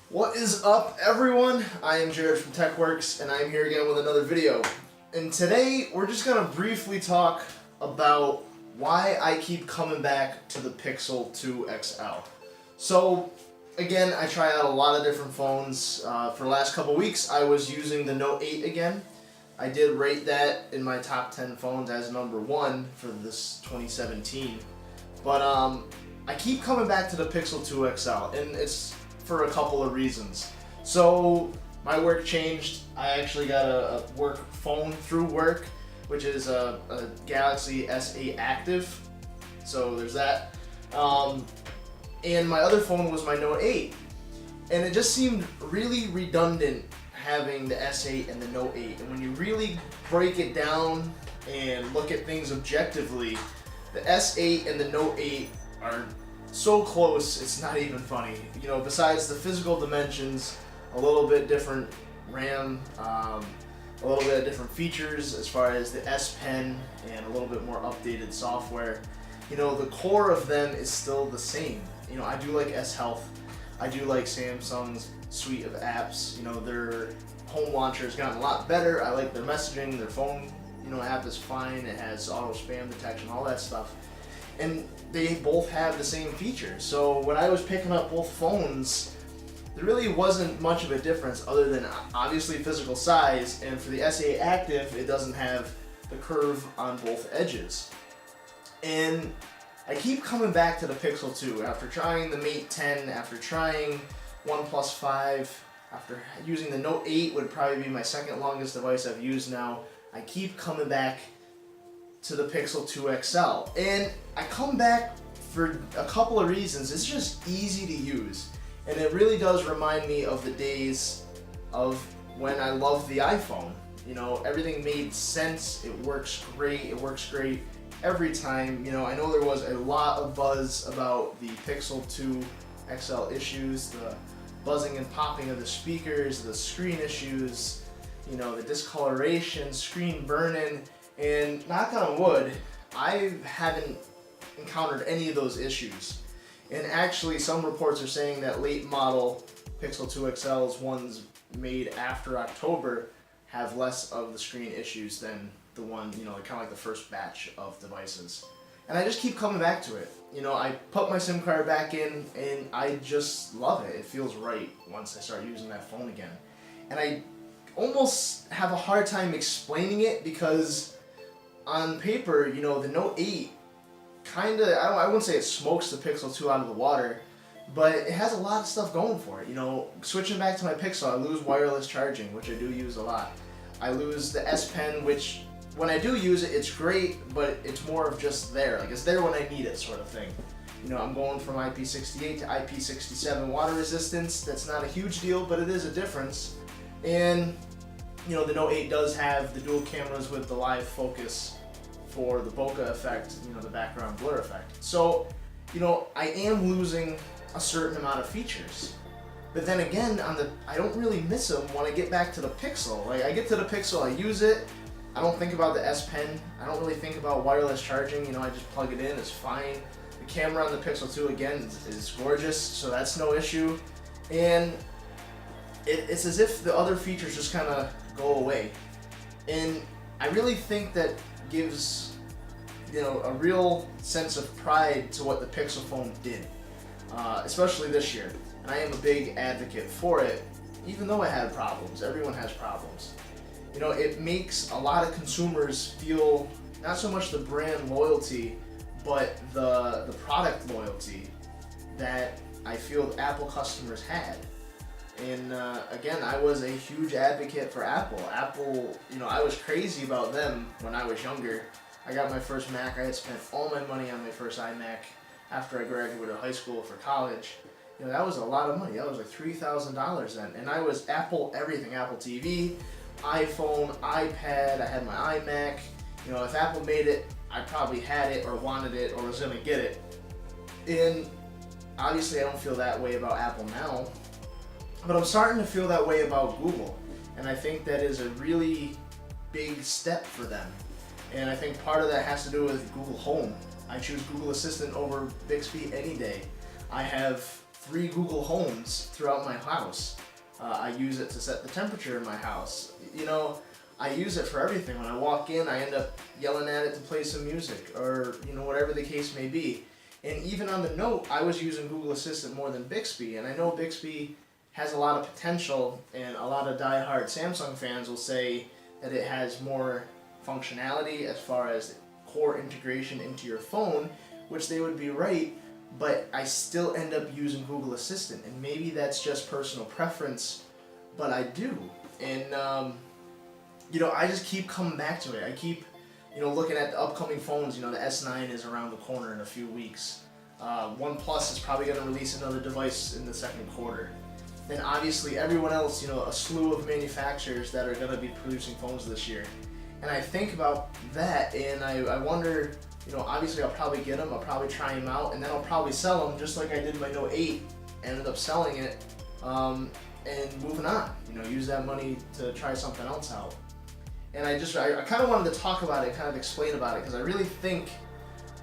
What is up, everyone? I am Jared from TechWorks, and I'm here again with another video. And today, we're just gonna briefly talk about why I keep coming back to the Pixel 2 XL. So, again, I try out a lot of different phones. For the last couple weeks, I was using the Note 8 again. I did rate that in my top 10 phones as number 1 for this 2017. But I keep coming back to the Pixel 2 XL, and it's for a couple of reasons. So my work changed. I actually got a work phone through work, which is a Galaxy S8 Active. So there's that. And my other phone was my Note 8. And it just seemed really redundant having the S8 and the Note 8. And when you really break it down and look at things objectively, the S8 and the Note 8 are so close, it's not even funny. You know, besides the physical dimensions, a little bit different RAM, a little bit of different features as far as the S Pen and a little bit more updated software. You know, the core of them is still the same. You know, I do like S Health. I do like Samsung's suite of apps. You know, their home launcher has gotten a lot better. I like their messaging. Their phone, app is fine. It has auto spam detection, all that stuff. And they both have the same features. So when I was picking up both phones, there really wasn't much of a difference other than obviously physical size. And for the S8 Active, it doesn't have the curve on both edges. And I keep coming back to the Pixel 2 after trying the Mate 10, after trying OnePlus 5, after using the Note 8 would probably be my second longest device I've used now. I keep coming back to the Pixel 2 XL. And I come back for a couple of reasons. It's just easy to use. And it really does remind me of the days of when I loved the iPhone. You know, everything made sense. It works great. It works great every time. You know, I know there was a lot of buzz about the Pixel 2 XL issues, the buzzing and popping of the speakers, the screen issues, the discoloration, screen burn-in. And knock on wood, I haven't encountered any of those issues. And actually, some reports are saying that late model Pixel 2 XL's ones made after October have less of the screen issues than the one, kind of like the first batch of devices. And I just keep coming back to it. I put my SIM card back in and I just love it. It feels right once I start using that phone again. And I almost have a hard time explaining it because on paper, the Note 8 I wouldn't say it smokes the Pixel 2 out of the water, but it has a lot of stuff going for it. Switching back to my Pixel, I lose wireless charging, which I do use a lot. I lose the S Pen, which when I do use it, it's great, but it's more of just there. Like, it's there when I need it sort of thing. I'm going from IP68 to IP67 water resistance. That's not a huge deal, but it is a difference. And, the Note 8 does have the dual cameras with the live focus for the bokeh effect, the background blur effect. So, I am losing a certain amount of features. But then again, I don't really miss them when I get back to the Pixel. Like, I get to the Pixel, I use it, I don't think about the S Pen, I don't really think about wireless charging, I just plug it in, it's fine. The camera on the Pixel 2, again, is gorgeous, so that's no issue. And it's as if the other features just kind of go away. And I really think that gives a real sense of pride to what the Pixel phone did, especially this year. And I am a big advocate for it, even though it had problems. Everyone has problems. It makes a lot of consumers feel not so much the brand loyalty, but the product loyalty that I feel Apple customers had. And again, I was a huge advocate for Apple. Apple, I was crazy about them when I was younger. I got my first Mac. I had spent all my money on my first iMac after I graduated high school for college. That was a lot of money. That was like $3,000 then. And I was Apple everything. Apple TV, iPhone, iPad. I had my iMac. If Apple made it, I probably had it or wanted it or was going to get it. And obviously I don't feel that way about Apple now. But I'm starting to feel that way about Google. And I think that is a really big step for them. And I think part of that has to do with Google Home. I choose Google Assistant over Bixby any day. I have 3 Google Homes throughout my house. I use it to set the temperature in my house. You know, I use it for everything. When I walk in, I end up yelling at it to play some music, or you know, whatever the case may be. And even on the Note, I was using Google Assistant more than Bixby, and I know Bixby has a lot of potential, and a lot of die-hard Samsung fans will say that it has more functionality as far as core integration into your phone, which they would be right, but I still end up using Google Assistant, and maybe that's just personal preference, but I do. And you know, I just keep coming back to it. I keep, you know, looking at the upcoming phones. You know, the S9 is around the corner in a few weeks. OnePlus is probably going to release another device in the second quarter. Then obviously everyone else, you know, a slew of manufacturers that are going to be producing phones this year. And I think about that, and I wonder, you know, obviously I'll probably get them, I'll probably try them out, and then I'll probably sell them, just like I did my Note 8, ended up selling it, and moving on. You know, use that money to try something else out. And I kind of wanted to talk about it, kind of explain about it, because I really think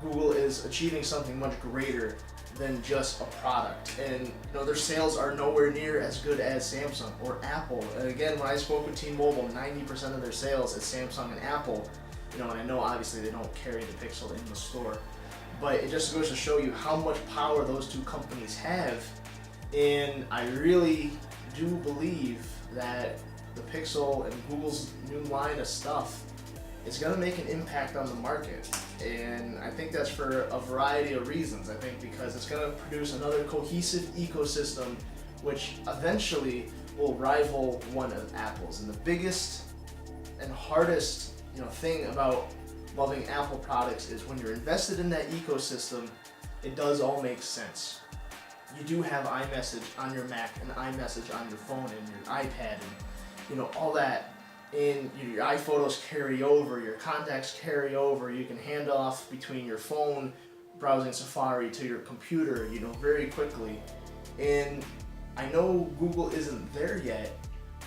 Google is achieving something much greater than just a product. And you know, their sales are nowhere near as good as Samsung or Apple. And again, when I spoke with T-Mobile, 90% of their sales is Samsung and Apple. You know, and I know obviously they don't carry the Pixel in the store, but it just goes to show you how much power those two companies have. And I really do believe that the Pixel and Google's new line of stuff is going to make an impact on the market. And I think that's for a variety of reasons. I think because it's going to produce another cohesive ecosystem which eventually will rival one of Apple's. And the biggest and hardest, you know, thing about loving Apple products is when you're invested in that ecosystem, it does all make sense. You do have iMessage on your Mac and iMessage on your phone and your iPad and you know, all that, and your iPhotos carry over, your contacts carry over, you can hand off between your phone, browsing Safari, to your computer, you know, very quickly. And I know Google isn't there yet,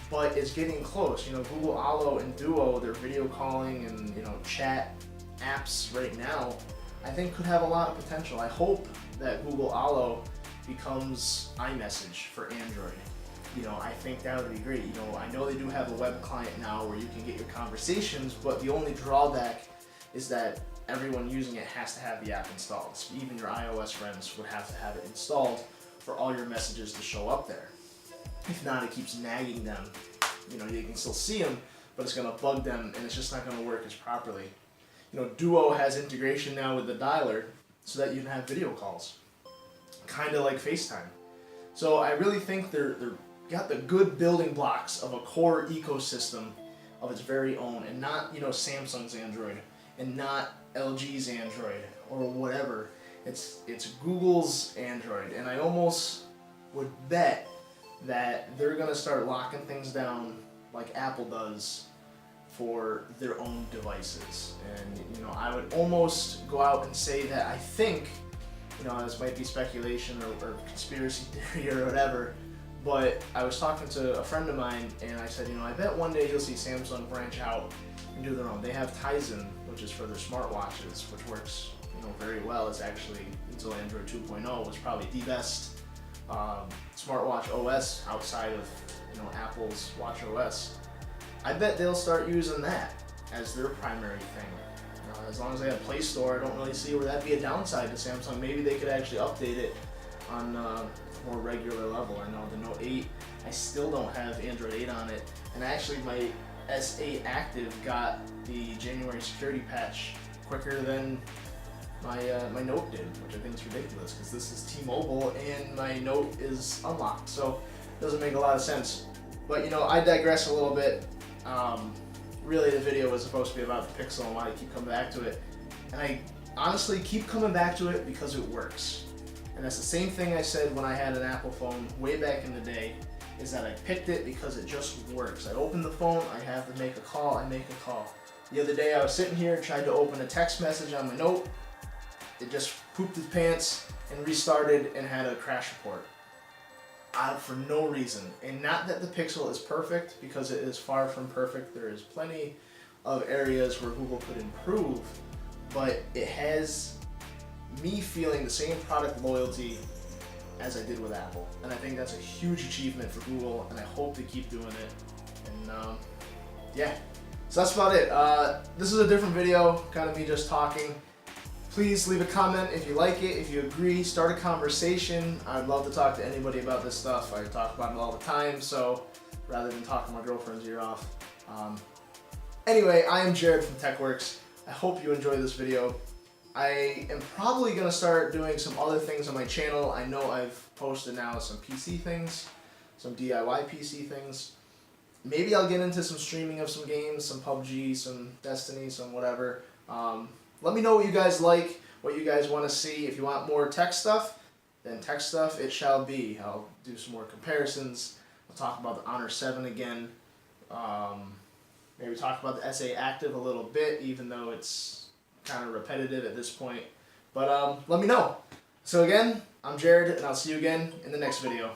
but it's getting close. You know, Google Allo and Duo, their video calling and, you know, chat apps right now, I think could have a lot of potential. I hope that Google Allo becomes iMessage for Android. You know, I think that would be great. You know, I know they do have a web client now where you can get your conversations, but the only drawback is that everyone using it has to have the app installed. So even your iOS friends would have to have it installed for all your messages to show up there. If not, it keeps nagging them. You know, you can still see them, but it's going to bug them, and it's just not going to work as properly. You know, Duo has integration now with the dialer so that you can have video calls, kind of like FaceTime. So I really think they're got the good building blocks of a core ecosystem of its very own, and not, you know, Samsung's Android and not LG's Android or whatever. It's Google's Android, and I almost would bet that they're gonna start locking things down like Apple does for their own devices. And you know, I would almost go out and say that I think, you know, this might be speculation or conspiracy theory or whatever, but I was talking to a friend of mine and I said, you know, I bet one day you'll see Samsung branch out and do their own. They have Tizen, which is for their smartwatches, which works, you know, very well. It's actually, until Android 2.0, was probably the best smartwatch OS outside of, you know, Apple's Watch OS. I bet they'll start using that as their primary thing. As long as they have Play Store, I don't really see where that'd be a downside to Samsung. Maybe they could actually update it on a more regular level. I know the Note 8, I still don't have Android 8 on it, and actually my S8 Active got the January security patch quicker than my Note did, which I think is ridiculous because this is T-Mobile and my Note is unlocked, so it doesn't make a lot of sense. But you know, I digress a little bit. Really, the video was supposed to be about the Pixel and why I keep coming back to it, and I honestly keep coming back to it because it works. And that's the same thing I said when I had an Apple phone way back in the day, is that I picked it because it just works. I open the phone, I have to make a call, I make a call. The other day I was sitting here, tried to open a text message on my Note, it just pooped its pants and restarted and had a crash report. For no reason. And not that the Pixel is perfect, because it is far from perfect. There is plenty of areas where Google could improve, but it has me feeling the same product loyalty as I did with Apple. And I think that's a huge achievement for Google, and I hope they keep doing it. And yeah, so that's about it. This is a different video, kind of me just talking. Please leave a comment if you like it, if you agree, start a conversation. I'd love to talk to anybody about this stuff. I talk about it all the time, so rather than talking my girlfriend's ear off. Anyway, I am Jared from TechWorks. I hope you enjoyed this video. I am probably going to start doing some other things on my channel. I know I've posted now some PC things, some DIY PC things. Maybe I'll get into some streaming of some games, some PUBG, some Destiny, some whatever. Let me know what you guys like, what you guys want to see. If you want more tech stuff, then tech stuff it shall be. I'll do some more comparisons. I'll talk about the Honor 7 again. Maybe talk about the SA Active a little bit, even though it's kind of repetitive at this point. But let me know. So again, I'm Jared, and I'll see you again in the next video.